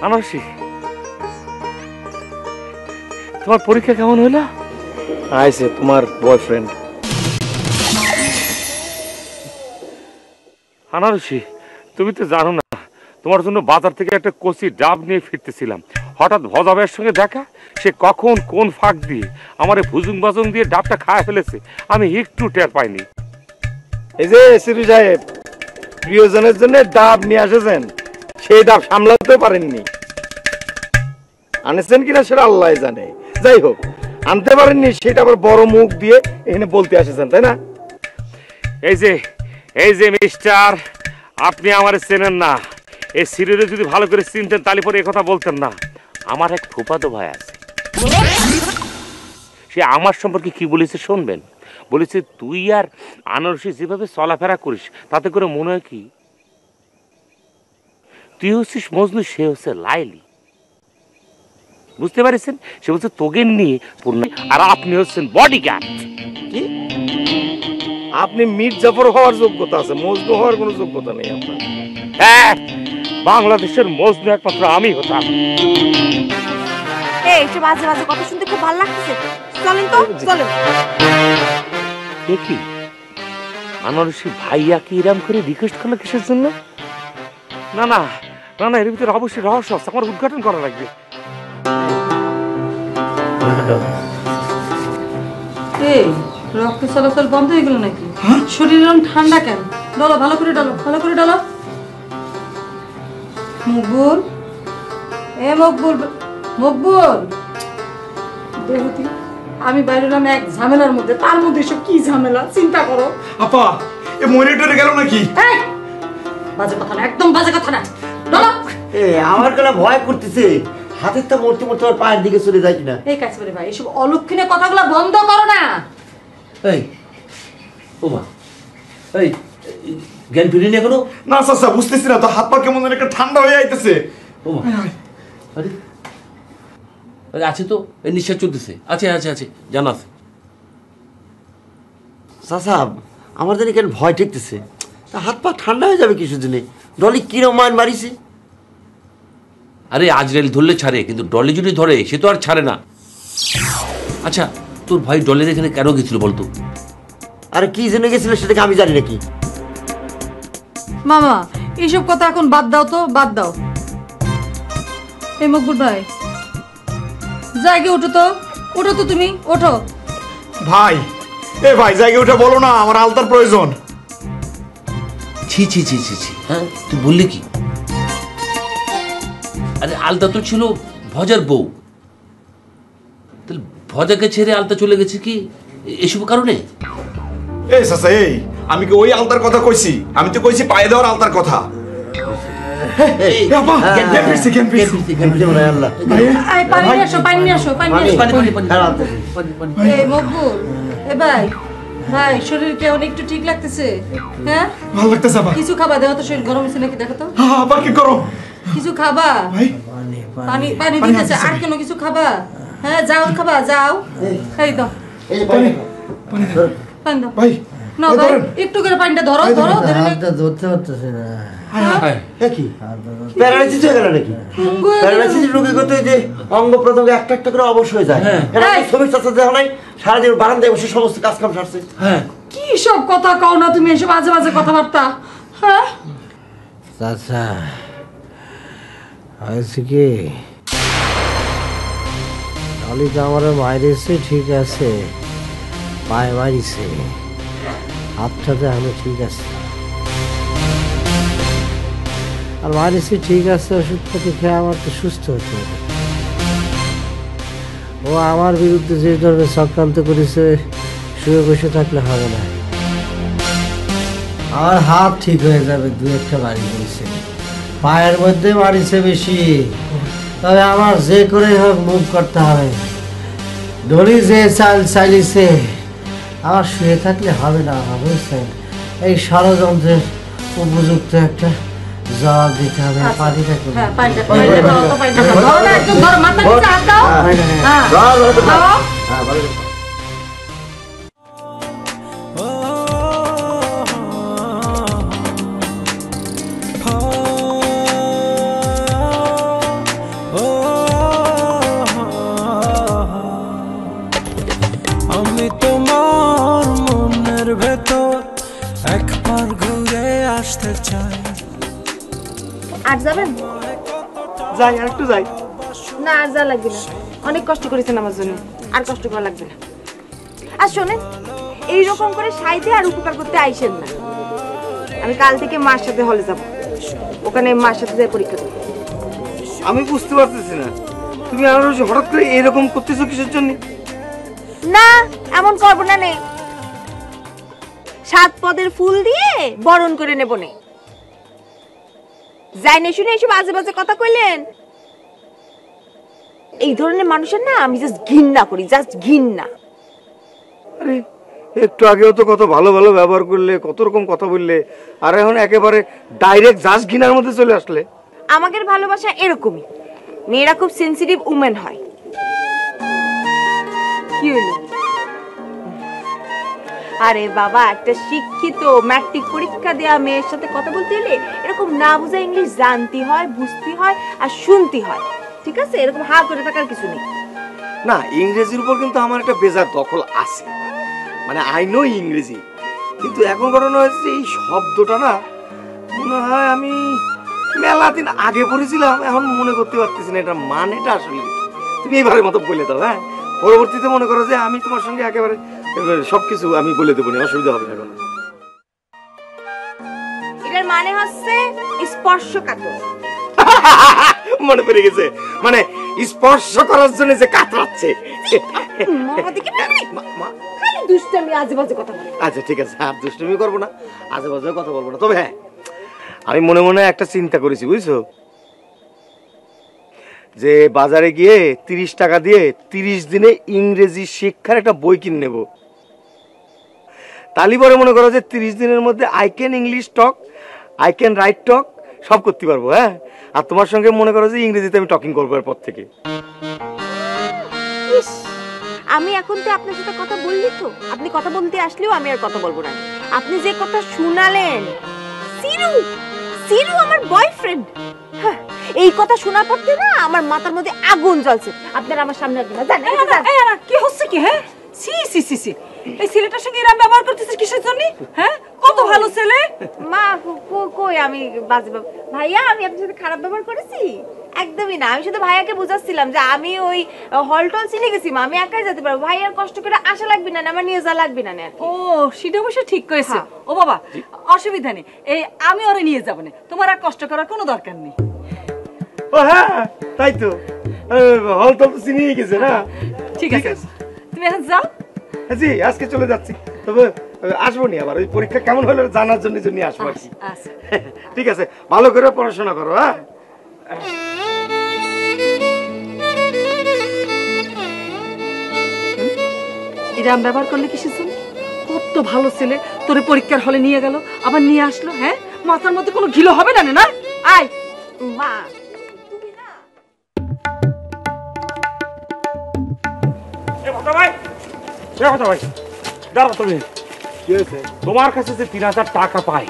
আনারসি, তোমার পরীক্ষা কেমন হইল? আইছে তোমার বয়ফ্রেন্ড। আনারসি, তুমি তো জানো না, তোমার জন্য বাজার থেকে একটা কচি ডাব নিয়ে ফিরতেছিলাম, হঠাৎ ভজা ভাইয়ের সঙ্গে দেখা। সে কখন কোন ফাঁক দিয়ে আমার ভুজুং বাজুং দিয়ে ডাবটা খায় ফেলেছে, আমি একটু টের পাইনি। এই যে সিরু সাহেব, প্রিয়জনের জন্য ডাব নিয়ে আসেছেন, সেই ডাব সামলাতে পারেননি। আনেছেন কিনা সেটা আল্লাহ জানে। যাই হোক, আনতে পারেননি সেটা আবার বড় মুখ দিয়ে এখানে বলতে আসেছেন, তাই না? এই যে মিস্টার, আপনি আমার চেনেন না। এই সিরিয়ালে যদি ভালো করে চিনতেন তাহলে পরে এই কথা বলতেন না। আমার এক ফুফাতো ভাই আছে, সে আমার সম্পর্কে কি বলেছে শুনবেন। বলেছে তুই আর আনারসি যেভাবে চলাফেরা করিস তাতে করে মনে হয় কি তুই হচ্ছিস মজনু, সে হচ্ছে লাইলি। বুঝতে পারছেন? সে বলছে তোকে নিয়ে পূর্ণ, আর আপনি হচ্ছেন বডিগার্ড। কি আপনি মির্জাফর হওয়ার যোগ্যতা আছে, মজনু হওয়ার কোনো যোগ্যতা নেই আপনার। হ্যাঁ, বাংলাদেশের মজনু একমাত্র আমি হতাম। এইসব বাজে বাজে কথা শুনতে খুব ভালো লাগছে। চলেন তো, চলেন। দেখি আনারসি ভাইয়া কি এরম করে রিকোয়েস্ট করলো কিসের জন্য? না না না না, এর ভিতরে অবশ্যই রহস্য আছে, আমার উদ্ঘাটন করা লাগবে। এই রক্ত চলাচল বন্ধ হয়ে গেল নাকি? শরীর ঠান্ডা কেন? ডলো, ভালো করে ডলো, ভালো করে ডলো। মকবুল, এ মকবুল, মকবুল, দেবতী, আমি বাইরে এলাম এক ঝামেলার মধ্যে, তার মধ্যে এসব কি ঝামেলা চিন্তা করো। আপা, এ মনিটরে গেল নাকি? এই বাজে কথা না, একদম বাজে কথা না। ডলো। আমার গলা ভয় করতেছে, হাতের তো মরতে মরতে ওর পায়ের দিকে চলে যায় কিনা। এই কাছে ভাই, এসব অলক্ষণে কথাগুলো বন্ধ করো না। এই ও মা, এই জ্ঞান ফিরিনি এখনো? না চাচা, বুঝতেছি না তো, হাত পা কেমন একটা ঠান্ডা হয়ে আইতেছে। ও মা, আরে আরে আছে তো, এই নিঃশ্বাস চলতেছে, আছে আছে আছে, জানা আছে। চাচা, আমার জানি কেন ভয় ঠেকতেছে, তা হাত পা ঠান্ডা হয়ে যাবে কিছু দিনে। ডলি কিরম মান মারিছে? আরে আজরাইল ধরলে ছাড়ে, কিন্তু ডলি যদি ধরে সে তো আর ছাড়ে না। আচ্ছা, তোর ভাই ডলের এখানে কেন গেছিল বলতো? আরে কি জন্য গেছিল সেটাকে আমি জানি নাকি? মামা, এইসব কথা এখন বাদ দাও তো, বাদ দাও। এই মকবুল ভাই, জায়গায় ওঠো তো, ওঠো তো, তুমি ওঠো। ভাই, এ ভাই জায়গায় উঠে বলো না, আমার আলতার প্রয়োজন। ছি ছি ছি ছি ছি, হ্যাঁ তুই বললি কি? আরে আলতা তো ছিল ভজার বউ, তাহলে ভজাকে ছেড়ে আলতা চলে গেছে কি এসব কারণে? এই চাচা, এই আমি কি ওই আলতার কথা কইছি? আমি তো কইছি পায়ে দেওয়ার আলতার কথা। পানি নিয়ে আসো, পানি নিয়ে আসো, পানি নিয়ে আসো। এই মকবুল, এ ভাই, ভাই শরীর কেমন একটু ঠিক লাগতেছে? হ্যাঁ ভালো লাগতেছে আপা। কিছু খাবা, দেওয়া তো শরীর গরম হয়েছে নাকি দেখো তো। হ্যাঁ আপা, কি করো? কিছু খাবা? ভাই পানি পানি দিতেছে, আর কেন কিছু খাবা? হ্যাঁ যাও, খাবা যাও। এই দাও পানি দাও ভাই। না ভাই, একটু করে পানিটা ধরো, ধরো, ধরে ধরতে পারতেছে না। কি প্যারালাইসিস হয়ে গেল নাকি? প্যারালাইসিস রোগী করতে যে অঙ্গ প্রত্যঙ্গ একটা একটা করে অবশ হয়ে যায়। এটা ছবি চাচা দেখা নাই, সারাদিন বারান্দায় বসে সমস্ত কাজ কাম সারছে। হ্যাঁ, কি সব কথা কও না তুমি, এসব আজে বাজে কথাবার্তা। হ্যাঁ চাচা, হয়েছে কি, তাহলে তো আমার মারিছে, ঠিক আছে, পায়ে মারিছে, হাতটাতে আমি ঠিক আছে, আর মারিছে ঠিক আছে, ওষুধপাতি খেয়ে আমার তো সুস্থ হতে হবে। ও আমার বিরুদ্ধে যে ধরনের চক্রান্ত করেছে, শুয়ে বসে থাকলে হবে না। আমার হাত ঠিক হয়ে যাবে, দু একটা বাড়ি করেছে, পায়ের মধ্যে মারিছে বেশি, তবে আমার যে করে হোক মুভ করতে হবে। ডলি যে চালিয়েছে, আমার শুয়ে থাকলে হবে না, বুঝছেন? এই ষড়যন্ত্রের উপযুক্ত একটা জবাব দিতে হবে। পানিটা করবে, আর যাবেন? যাই আর একটু যাই। না আর যা লাগবে না, অনেক কষ্ট করেছেন আমার জন্য, আর কষ্ট করা লাগবে না। আর শোনেন, এইরকম করে সাইতে আর উপকার করতে আইসেন না। আমি কাল থেকে মার সাথে হলে যাব, ওখানে মার সাথে যাই পরীক্ষা দেবো। আমি বুঝতে পারতেছি না, তুমি আর হঠাৎ করে এরকম করতেছো কিসের জন্য? না এমন করবো না, নে 7 পদের ফুল দিয়ে বরণ করে নেব নে। যাই না শুনে এসব আজে বাজে কথা কইলেন। এই ধরনের মানুষের না আমি জাস্ট ঘৃণা করি, জাস্ট ঘৃণা। আরে একটু আগেও তো কত ভালো ভালো ব্যবহার করলে, কত রকম কথা বললে, আর এখন একেবারে ডাইরেক্ট জাস্ট ঘৃণার মধ্যে চলে আসলে। আমাদের ভালোবাসা এরকমই, মেয়েরা খুব সেনসিটিভ উমেন হয়। কি হলো? আরে বাবা, একটা শিক্ষিত ম্যাট্রিক পরীক্ষা দেয়া মেয়ের সাথে কথা বলতে এলে এরকম না বুঝা ইংলিশ জানতে হয়, বুঝতে হয় আর শুনতে হয়, ঠিক আছে? এরকম হা করে থাকার কিছু নেই। না, ইংরেজির উপর কিন্তু আমার একটা বেজার দখল আছে, মানে আই নো ইংরেজি, কিন্তু এখন ঘটনা হচ্ছে এই শব্দটা না মনে হয় আমি মেলা দিন আগে পড়েছিলাম, এখন মনে করতে পারতেছি না এটা মানেটা আসলে। তুমি এইবারের মতো বলে দাও, হ্যাঁ? পরবর্তীতে মনে করো যে আমি তোমার সঙ্গে একেবারে সবকিছু আমি বলে দেবো, অসুবিধা হবে না কোনো। এটার মানে হচ্ছে স্পর্শকাতর। মনে পড়ে গেছে, মানে স্পর্শ করার জন্য যে কাতরাচ্ছে। দুষ্টামি আজে বাজে কথা বলে। আচ্ছা ঠিক আছে, আর দুষ্টুমি করবো না, আজে বাজে কথা বলবো না। তবে হ্যাঁ, আমি মনে মনে একটা চিন্তা করেছি, বুঝছো, যে বাজারে গিয়ে 30 টাকা দিয়ে 30 দিনে ইংরেজি শিক্ষার একটা বই কিনে নেব। তালি পরে মনে করো যে 30 দিনের মধ্যে I can English talk, I can write talk, সব করতে পারবো। হ্যাঁ, আর তোমার সঙ্গে মনে করো যে ইংরেজিতে আমি টকিং করবো এরপর থেকে। আমি এখন তো আপনার সাথে কথা বললি, তো আপনি কথা বলতে আসলেও আমি আর কথা বলবো না। আপনি যে কথা শুনালেন, সিরু সিরু আমার বয়ফ্রেন্ড, এই কথা শোনার পর থেকে না আমার মাথার মধ্যে আগুন জ্বলছে। আপনারা আমার সামনে আসবেন না, জানেন কি হচ্ছে কি? হ্যাঁ, সি সি সি সি, এই ছেলেটার সঙ্গে এরকম ব্যবহার করতেছিস কিসের জন্য? হ্যাঁ, কত ভালো ছেলে। মা কই আমি বাজে ভাইয়া, আমি আপনার সাথে খারাপ ব্যবহার করেছি? একদমই না, আমি শুধু ভাইয়াকে বুঝাচ্ছিলাম যে আমি ওই হলটল চিনে গেছি, মা আমি একাই যেতে পারবো, ভাইয়ার কষ্ট করে আসা লাগবে না, আমার নিয়ে যাওয়া লাগবে না। ও সেটা অবশ্য ঠিক করেছে। ও বাবা, অসুবিধা নেই, এই আমি ওরে নিয়ে যাবো না, তোমার আর কষ্ট করার কোনো দরকার নেই। ও হ্যাঁ, তাই তো, হলটল তো চিনিয়ে গেছে না। ঠিক আছে, তুমি এখন যাও। জি, আজকে চলে যাচ্ছি, তবে আসবো নি আবার, ওই পরীক্ষা কেমন হলো জানার জন্য আসবো। আচ্ছা ঠিক আছে, ভালো করে পড়াশোনা করো। হ্যাঁ, এরকম ব্যবহার করলে কিসের জন্য? কত ভালো ছেলে, তোরে পরীক্ষার হলে নিয়ে গেল, আবার নিয়ে আসলো। হ্যাঁ, মাথার মধ্যে কোনো ঘিলো হবে না? না আয় মা। তোমার কাছে যে 3000 টাকা পাই,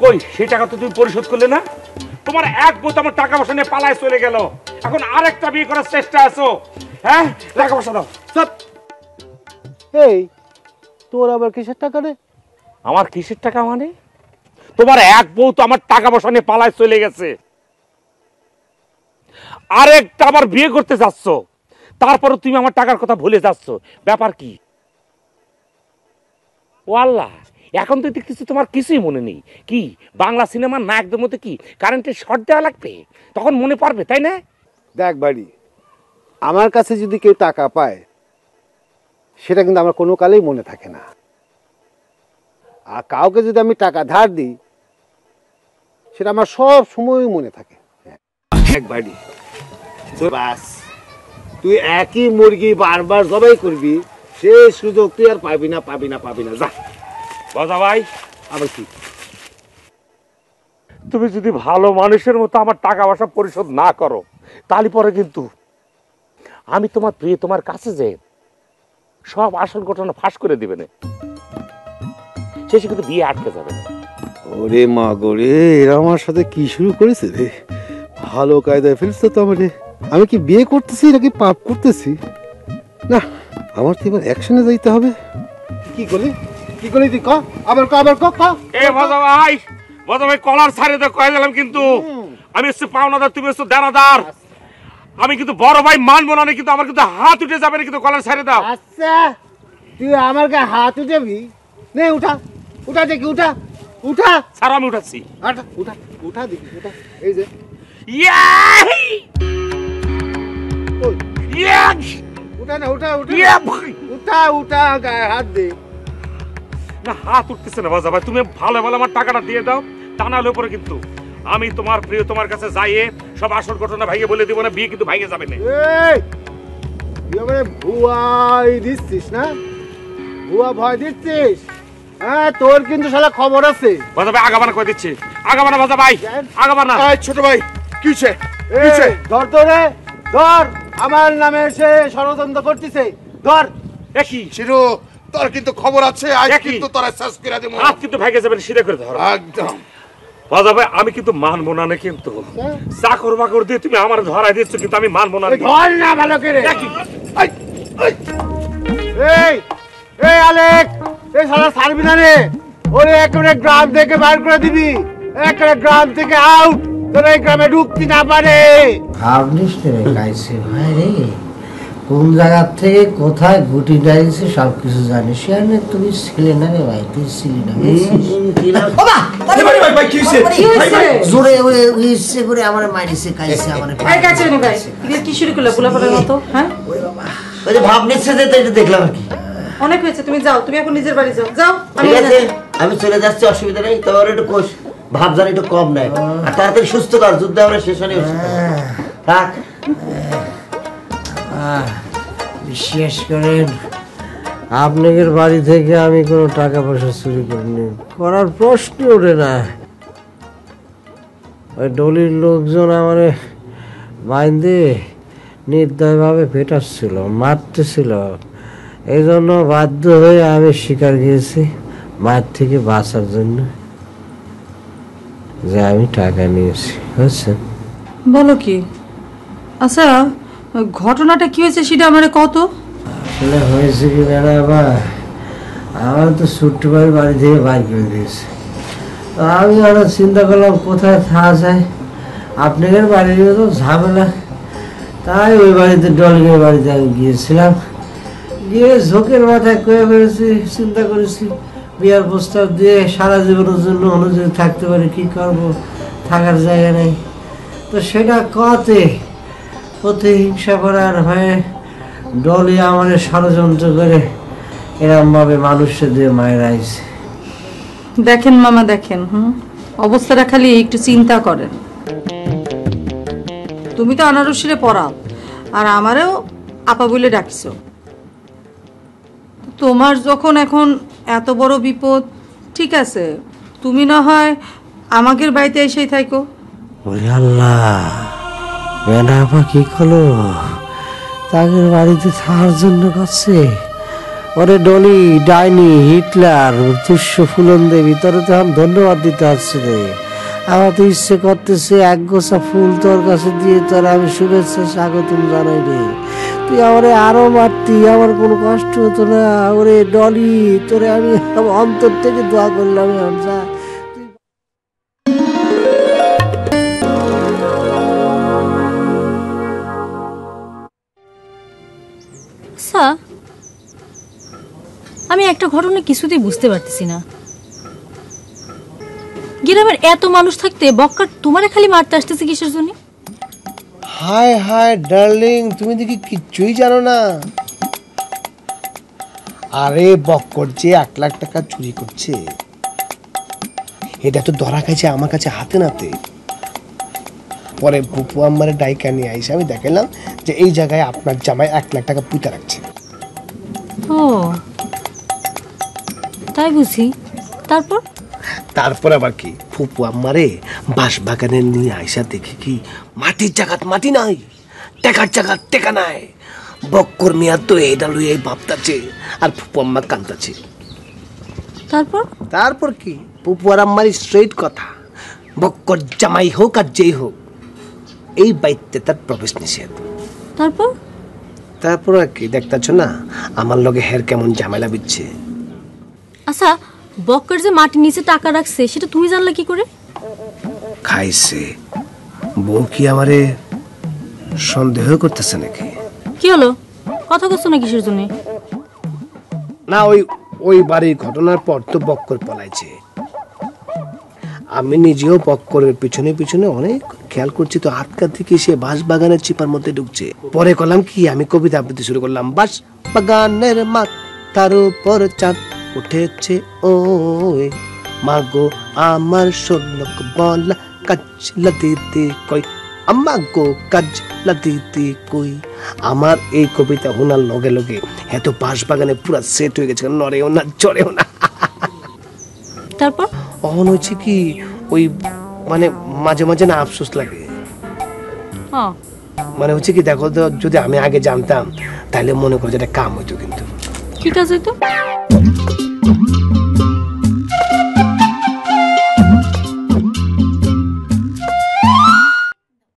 কই সেই টাকা তো তুমি পরিশোধ করলে না? তোমার এক বউ আমার টাকা পয়সা নিয়ে পালায় চলে গেল, এখন আরেকটা বিয়ে করার চেষ্টা আছো। হ্যাঁ, টাকা পয়সা দাও। এই তোর আবার কিসের টাকা রে? আমার কিসের টাকা মানে? তোমার এক বউ তো আমার টাকা পয়সা নিয়ে পালায় চলে গেছে, আরেকটা আবার বিয়ে করতে যাচ্ছ, তারপরে তুমি আমার টাকার কথা ভুলে যাচ্ছ। ব্যাপার কি? ও আল্লাহ, এখন তো দেখতেছি তোমার কিছুই মনে নেই। কি বাংলা সিনেমার নায়কদের মধ্যে কি কারেন্টের শর্ট দেওয়া লাগবে, তখন মনে পড়বে, তাই না? দেখ বাড়ি, আমার কাছে যদি কেউ টাকা পায় সেটা কিন্তু আমার কোনো কালেই মনে থাকে না, আর কাউকে যদি আমি টাকা ধার দিই সেটা আমার সব সময়ই মনে থাকে। এক বাড়ি বাস, তুই একই মুরগি বারবার জবাই করবি, সেই সুযোগ তুই আর পাবি না, পাবি না, পাবি না। যা বাজা ভাই, আবার কি? তুমি যদি ভালো মানুষের মতো আমার টাকা পয়সা পরিশোধ না করো, তাহলে পরে কিন্তু আমি তোমার প্রিয় তোমার কাছে যে সব আসল ঘটনা ফাঁস করে দিবে না, শেষে কিন্তু বিয়ে আটকে যাবে না। ওরে মা গো রে, এরা আমার সাথে কি শুরু করেছে রে? ভালো কায়দায় ফেলছে তো আমারে। আমি কি বিয়ে করতেছি নাকি পাপ করতেছি? না, আমার তো এবার অ্যাকশনে যাইতে হবে। কি করলি? কি করলি তুই? ক আবার ক, আবার ক। এ বাজা ভাই, বাজা ভাই কলার ছাড়ে তো কয়ে দিলাম, কিন্তু আমি হচ্ছে পাওনাদার, তুমি হচ্ছে দেনাদার। আমি কিন্তু বড় ভাই মানবো না, কিন্তু আমার কিন্তু হাত উঠে যাবে না, কিন্তু কলার ছাড়ে দাও। আচ্ছা তুই আমার গায়ে হাত উঠাবি? নে উঠা, উঠা দেখি, উঠা উঠা। স্যার আমি উঠাচ্ছি। উঠা উঠা দেখি, উঠা। এই যে উঠা না, উঠা উঠা উঠা উঠা, গায়ে হাত দে। না হাত উঠতেছে না বাজা ভাই, তুমি ভালো ভালো আমার টাকাটা দিয়ে দাও, তা না হলে পরে কিন্তু আমি তোমার প্রিয় তোমার কাছে যাইয়ে সব আসল ঘটনা ভাইকে বলে দিব না, বিয়ে কিন্তু ভাইকে যাবে না। এই তুই আমারে ভুয়াই দিচ্ছিস না? ভুয়া ভয় দিচ্ছিস? হ্যাঁ তোর কিন্তু শালা খবর আছে। বাজা ভাই আগাবানা করে দিচ্ছি, আগাবানা বাজা ভাই, আগাবানা। ছোট ভাই কি হইছে? ধর তো রে, ধর। আমার নামে সে ষড়যন্ত্র করতেছে, ধর। কি শিরু তোর কিন্তু খবর আছে, আজ একই। কিন্তু তোরা শেষ করে দেবো হাত কিন্তু ভাইকে যাবে না, সিধা করে ধরো একদম। বাজা ভাই। আমি কিন্তু মানবো না, কিন্তু চাকর বাকর দিয়ে তুমি আমার ধরাই দিচ্ছ, কিন্তু আমি মানবো না। ধর না ভালো করে। একই। এই এই আলেক, এই শালা ছাড়বি না রে। ওরে একেবারে গ্রাম থেকে বাইর করে দিবি, একেবারে গ্রাম থেকে আউট, তোরা এই গ্রামে ঢুকতে না পারে। ভাবনিস রে গাইছে ভাই রে, কোন জায়গা থেকে কোথায় গুটি ডাইছে সব কিছু জানিস। মানে তুমি ছিলে না রে ভাই, তুই ছিলি না। জোরে ইচ্ছে করে আমার মারিছে, কাইছে আমার। এই কাছে নে ভাই, এটা কি শুরু করলে গোলাপাড়ার মতো? হ্যাঁ ওই যে ভাব নিচ্ছে যে, এটা দেখলাম আর কি। অনেক হয়েছে, তুমি যাও, তুমি এখন নিজের বাড়ি যাও। যাও, আমি ঠিক আছে আমি চলে যাচ্ছি, অসুবিধা নেই। তবে একটু কোষ ভাব জানি একটু কম নেয়, আর তাড়াতাড়ি সুস্থ কর, যুদ্ধে আমরা শেষ হলে থাক। বিশেষ করেন আপনাদের বাড়ি থেকে আমি কোনো টাকা পয়সা চুরি করিনি, করার প্রশ্ন ওঠে না। ওই ডলির লোকজন আমার বাইন্দে নির্দয়ভাবে পেটাচ্ছিল, মারতেছিল। এই জন্য বাধ্য হয়ে আমি শিকার গিয়েছি মার থেকে বাঁচার জন্য, যে আমি টাকা নিয়েছি, বুঝছেন? বলো কি? আচ্ছা ঘটনাটা কি হয়েছে সেটা আমারে কত। আসলে হয়েছে কি দাদা, আমার তো ছোট্ট ভাই বাড়ি থেকে বাইর করে দিয়েছে। আমি আরো চিন্তা করলাম কোথায় থাকা যায়, আপনাদের বাড়ির তো ঝামেলা, তাই ওই বাড়িতে ডলিংয়ের বাড়িতে আমি গিয়েছিলাম। গিয়ে ঝোঁকের মাথায় কয়ে ফেলেছি, চিন্তা করেছি বিয়ার প্রস্তাব দিয়ে সারা জীবনের জন্য অনুযায়ী থাকতে পারি, কি করব, থাকার জায়গা নেই। তো সেটা কতে প্রতিহিংসা করার হয়ে ডলি আমার ষড়যন্ত্র করে এরমভাবে মানুষের দিয়ে মায়ের আইছে। দেখেন মামা, দেখেন অবস্থাটা খালি একটু চিন্তা করেন। তুমি তো আনারসিরে পড়াও, আর আমারও আপা বলে ডাকছো। তোমার যখন এখন এত বড় বিপদ, ঠিক আছে তুমি না হয় আমাদের বাড়িতে এসেই থাকো। ওরে আল্লাহ, বেনা আপা কি করলো, তাদের বাড়িতে থাকার জন্য করছে? ওরে ডলি, ডাইনি, হিটলার, তুষ্য ফুলন দেবী, তোর তো এখন ধন্যবাদ দিতে আসছে রে। আমার তো ইচ্ছে করতেছে এক গোছা ফুল তোর কাছে দিয়ে তোর আমি শুভেচ্ছা স্বাগতম জানাই রে। তুই আমারে আরো মারতি, আমার কোনো কষ্ট হতো না। ওরে ডলি, তোরে আমি অন্তর থেকে দোয়া করলাম। যা আচ্ছা, আমি একটা ঘটনা কিছুতেই বুঝতে পারতেছি না। গ্রামের এত মানুষ থাকতে বক্কার তোমারে খালি মারতে আসতেছে কিসের জন্য? হায় হায় ডার্লিং, তুমি দেখি কিচ্ছুই জানো না। আরে বক্কর যে 1 লাখ টাকা চুরি করছে, এটা তো ধরা খাইছে আমার কাছে হাতে নাতে। পরে বুপু আমারে ডাইকা নিয়ে আইসে আমি দেখালাম যে এই জায়গায় আপনার জামাই 1 লাখ টাকা পুঁতে রাখছে। ও তাই বুঝি। তারপর তারপর আবার কি, ফুপু আমারে বাঁশ বাগানে নিয়ে আইসা দেখি কি মাটির জায়গাত মাটি নাই, টাকার জায়গাত টাকা নাই। বক্কর মিয়া তো এটা লইয়া ভাবতাছে, আর ফুপু আম্মা কান্দাছে। তারপর কি, ফুপু আর আম্মার স্ট্রেট কথা, বক্কর জামাই হোক আর যেই হোক এই বাইতে তার প্রবেশ নিষেধ। তারপর আর কি, দেখতেছ না আমার লগে হের কেমন ঝামেলা বিচ্ছে। আচ্ছা, বক্কর যে মাটির নিচে টাকা রাখছে সেটা তুমি জানলা কি করে? খাইছে। বউ কি আমারে সন্দেহ করতেছে নাকি? কি হলো, কথা করছো না কিসের জন্য? না, ওই বাড়ির ঘটনার পর তো বক্কর পলাইছে। আমি নিজেও বক্করের পিছনে পিছনে অনেক খেয়াল করছি, তো আটকা থেকে সে বাঁশ বাগানের চিপার মধ্যে ঢুকছে। পরে করলাম কি, আমি কবিতা আবৃত্তি শুরু করলাম। বাঁশ বাগানের মাথার উপর চাঁদ উঠেছে ওই মাগো আমার শোনক বলা কাজলা দিতে কই, আমাগো কাজলা দিতে কই। আমার এই কবিতা শোনার লগে লগে এত বাঁশ বাগানে পুরা সেট হয়ে গেছে, নড়েও না চড়েও না। তারপর অহন হয়েছে কি, ওই মানে মাঝে মাঝে না আফসোস লাগে। মানে হচ্ছে কি, দেখো তো, যদি আমি আগে জানতাম তাহলে মনে করো যেটা কাম হইতো। কিন্তু কি কাজ হইতো?